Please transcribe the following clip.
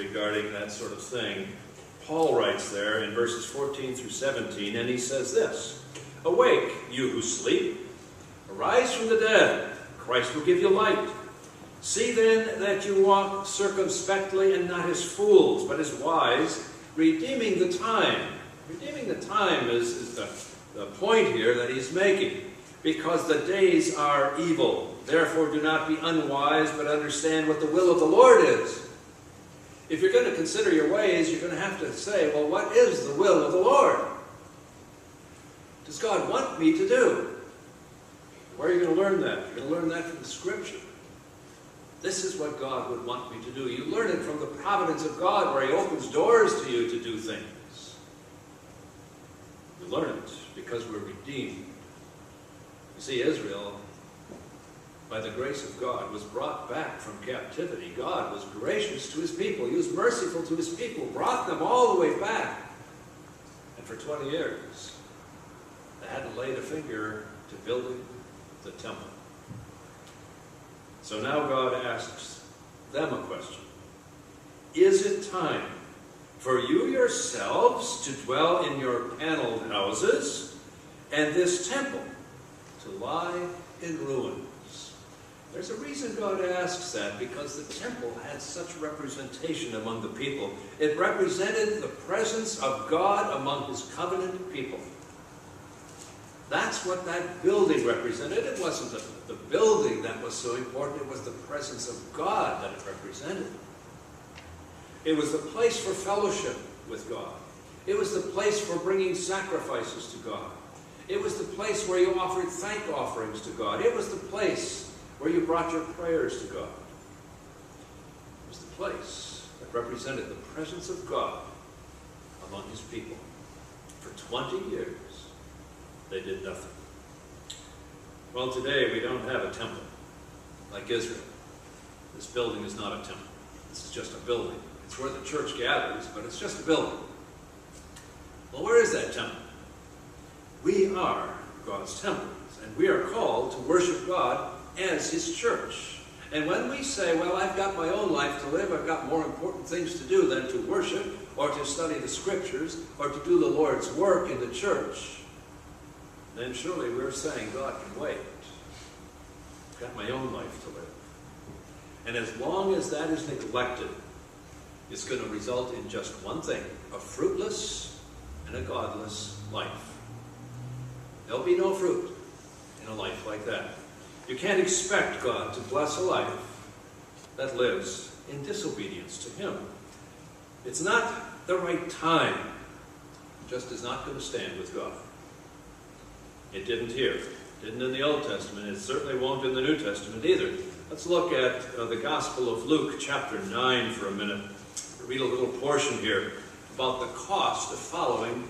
regarding that sort of thing. Paul writes there in verses 14 through 17, and he says this, "Awake, you who sleep, arise from the dead, Christ will give you light. See then that you walk circumspectly and not as fools, but as wise, redeeming the time." Redeeming the time is the point here that he's making. "Because the days are evil. Therefore do not be unwise, but understand what the will of the Lord is." If you're going to consider your ways, you're going to have to say, well, what is the will of the Lord? Does God want me to do? Where are you going to learn that? You're going to learn that from the Scripture. This is what God would want me to do. You learn it from the providence of God, where He opens doors to you to do things. You learn it because we're redeemed. You see, Israel, by the grace of God, was brought back from captivity. God was gracious to His people. He was merciful to His people, brought them all the way back. And for 20 years, they hadn't laid a finger to building the temple. So now God asks them a question. Is it time for you yourselves to dwell in your paneled houses, and this temple to lie in ruins? There's a reason God asks that, because the temple had such representation among the people. It represented the presence of God among His covenant people. That's what that building represented. It wasn't the building that was so important, it was the presence of God that it represented. It was the place for fellowship with God. It was the place for bringing sacrifices to God. It was the place where you offered thank offerings to God. It was the place where you brought your prayers to God. It was the place that represented the presence of God among His people. For 20 years, they did nothing. Well, today we don't have a temple like Israel. This building is not a temple. This is just a building. It's where the church gathers, but it's just a building. Well, where is that temple? We are God's temples, and we are called to worship God as His church. And when we say, well, I've got my own life to live, I've got more important things to do than to worship, or to study the Scriptures, or to do the Lord's work in the church, then surely we're saying God can wait. I've got my own life to live. And as long as that is neglected, it's going to result in just one thing: a fruitless and a godless life. There'll be no fruit in a life like that. You can't expect God to bless a life that lives in disobedience to Him. It's not the right time. It just is not going to stand with God. It didn't here. It didn't in the Old Testament. It certainly won't in the New Testament either. Let's look at the Gospel of Luke, chapter 9, for a minute. Read a little portion here about the cost of following